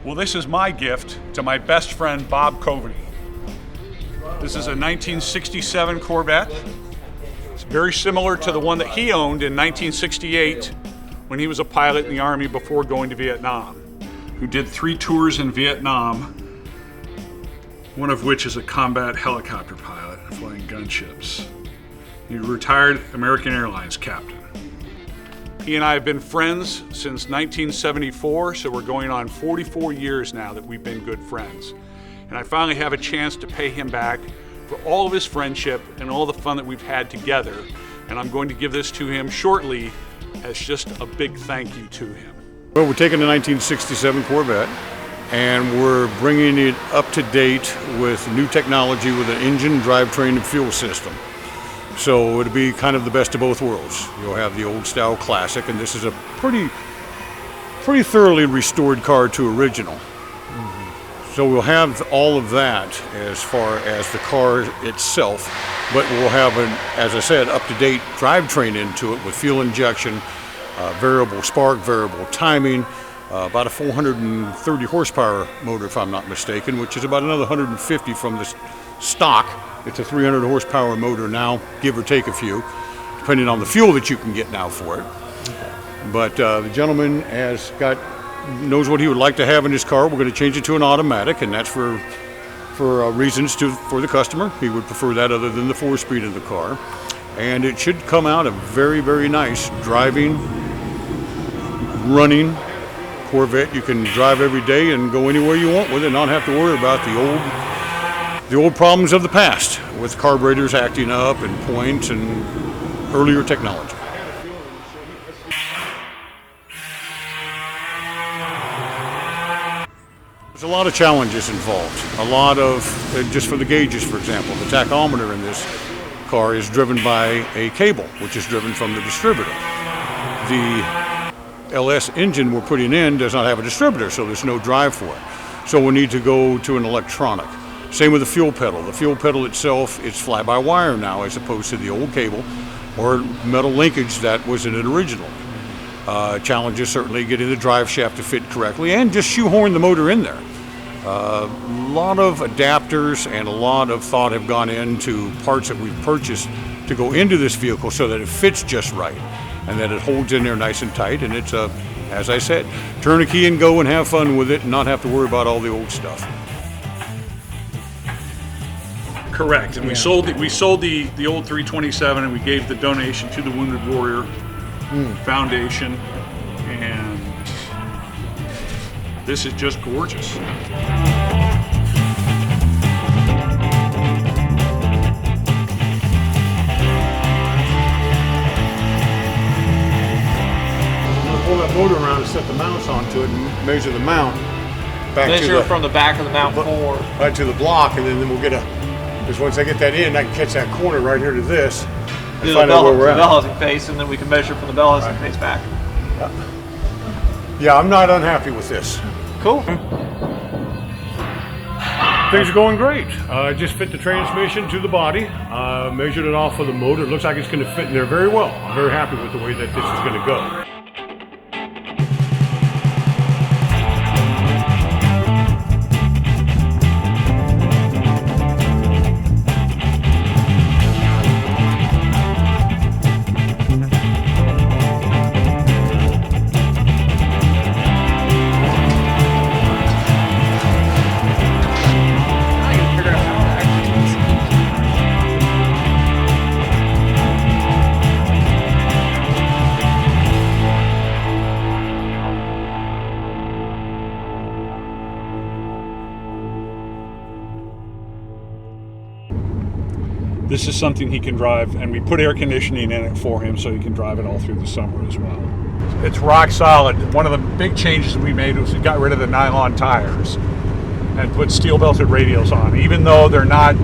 Well, this is my gift to my best friend, Bob Coveney. This is a 1967 Corvette. It's very similar to the one that he owned in 1968 when he was a pilot in the Army before going to Vietnam, who did 3 tours in Vietnam, one of which is a combat helicopter pilot flying gunships. He's a retired American Airlines captain. He and I have been friends since 1974, so we're going on 44 years now that we've been good friends. And I finally have a chance to pay him back for all of his friendship and all the fun that we've had together. And I'm going to give this to him shortly as just a big thank you to him. Well, we're taking the 1967 Corvette and we're bringing it up to date with new technology with an engine, drivetrain, and fuel system. So it'll be kind of the best of both worlds. You'll have the old style classic, and this is a pretty thoroughly restored car to original. So we'll have all of that as far as the car itself, but we'll have an, as I said, up-to-date drivetrain into it with fuel injection, variable spark, variable timing, about a 430 horsepower motor if I'm not mistaken, which is about another 150 from the stock. It's a 300 horsepower motor now, give or take a few, depending on the fuel that you can get now for it. But the gentleman knows what he would like to have in his car. We're going to change it to an automatic, and that's for reasons for the customer. He would prefer that other than the 4-speed in the car. And it should come out a very, very nice driving, running Corvette. You can drive every day and go anywhere you want with it and not have to worry about the old problems of the past with carburetors acting up and points and earlier technology. There's a lot of challenges involved. A lot of, just for the gauges, for example, the tachometer in this car is driven by a cable, which is driven from the distributor. The LS engine we're putting in does not have a distributor, so there's no drive for it. So we need to go to an electronic. Same with the fuel pedal. The fuel pedal itself is fly-by-wire now as opposed to the old cable or metal linkage that was in it originally. Challenges certainly getting the drive shaft to fit correctly and just shoehorn the motor in there. A lot of adapters and a lot of thought have gone into parts that we've purchased to go into this vehicle so that it fits just right and that it holds in there nice and tight, and it's as I said, turn a key and go and have fun with it and not have to worry about all the old stuff. Correct, and we sold the old 327, and we gave the donation to the Wounded Warrior Foundation, and this is just gorgeous. Pull that motor around and set the mounts onto it and measure the mount back measure from the back of the mount forward right to the block, and then we'll get because once I get that in, I can catch that corner right here to this and find out where we're at. The bell housing face, and then we can measure from the bell housing face back. Yeah, I'm not unhappy with this. Cool. Things are going great. I just fit the transmission to the body, measured it off of the motor. It looks like it's going to fit in there very well. I'm very happy with the way that this is going to go. This is something he can drive, and we put air conditioning in it for him so he can drive it all through the summer as well. It's rock solid. One of the big changes we made was we got rid of the nylon tires and put steel belted radials on. Even though they're not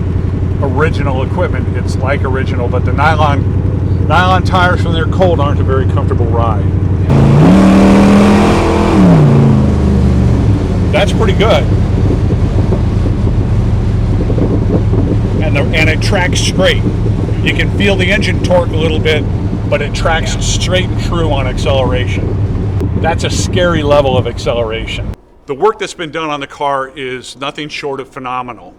original equipment, it's like original, but the nylon tires when they're cold aren't a very comfortable ride. That's pretty good. And it tracks straight. You can feel the engine torque a little bit, but it tracks straight and true on acceleration. That's a scary level of acceleration. The work that's been done on the car is nothing short of phenomenal.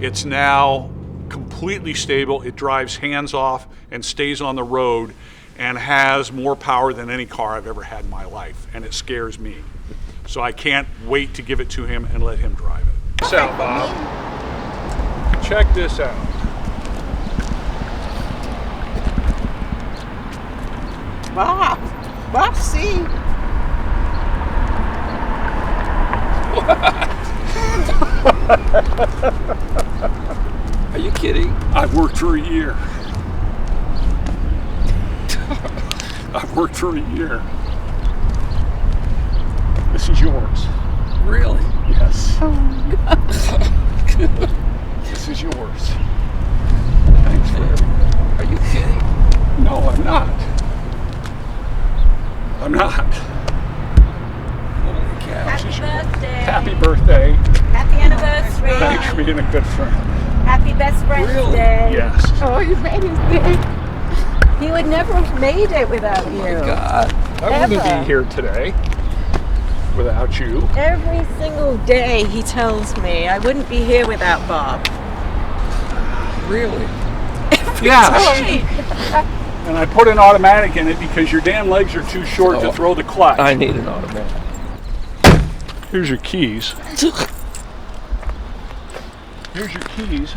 It's now completely stable. It drives hands off and stays on the road and has more power than any car I've ever had in my life, and it scares me. So I can't wait to give it to him and let him drive it. Check this out, Bob. Check this out. Bob, see. Are you kidding? I've worked for a year. I've worked for a year. This is yours. Really? Yes. Oh, God. This is yours. Thanks for everything. Are you kidding? No, I'm not. I'm not. Holy cow. Happy birthday. Happy birthday. Happy anniversary. Thanks for being a good friend. Happy best friend's Really? day. Yes. Oh, you made his day. He would never have made it without you. God. I wouldn't Ever. be here today without you. Every single day he tells me I wouldn't be here without Bob. Really? Yes. And I put an automatic in it because your damn legs are too short to Oh. throw the clutch. I need an automatic. Here's your keys. Here's your keys.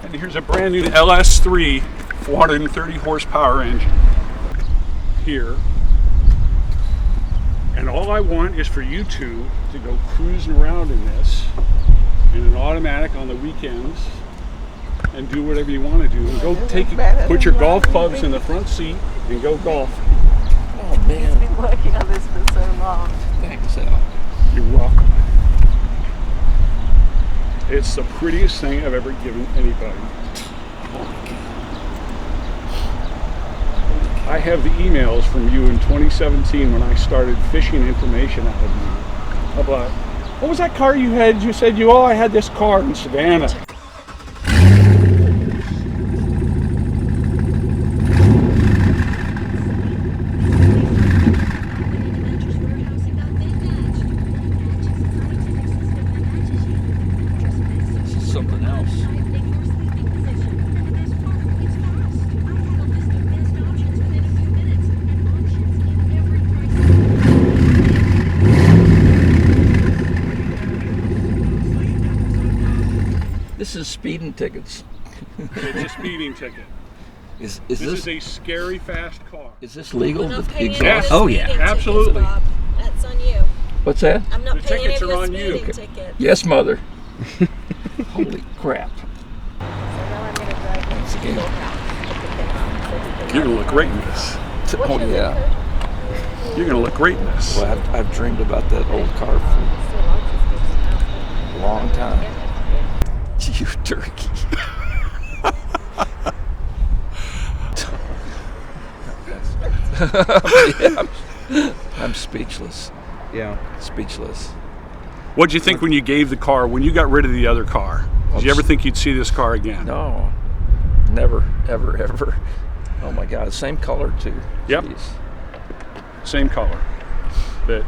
And here's a brand new LS3 430 horsepower engine. Here. And all I want is for you two to go cruising around in this in an automatic on the weekends and do whatever you want to do. And go put your golf clubs in the front seat and go golf. Oh, man. Been working on this for so long. Thanks, Al. You're welcome. It's the prettiest thing I've ever given anybody. I have the emails from you in 2017 when I started fishing information out of you about, what was that car you had? You said I had this car in Savannah. This is something else. This is speeding tickets. It's a speeding ticket. Is This this is a scary fast car. is this legal? I'm not The paying exhaust- any of the Oh speeding yeah. tickets, Absolutely. Bob. That's on you. What's that? I'm not The paying any tickets of are your on you. speeding Okay. tickets. Yes, mother. Holy crap. So now I'm going to drive him to again. your house. You're gonna look great in this. Oh yeah. You're gonna look great in this. Well, I've dreamed about that old car for a long time. You turkey. Yeah, I'm speechless. Yeah. Speechless. What'd you think when you gave the car, when you got rid of the other car? Did you ever think you'd see this car again? No. Never, ever, ever. Oh my God. Same color too. Yep. Jeez. Same color. But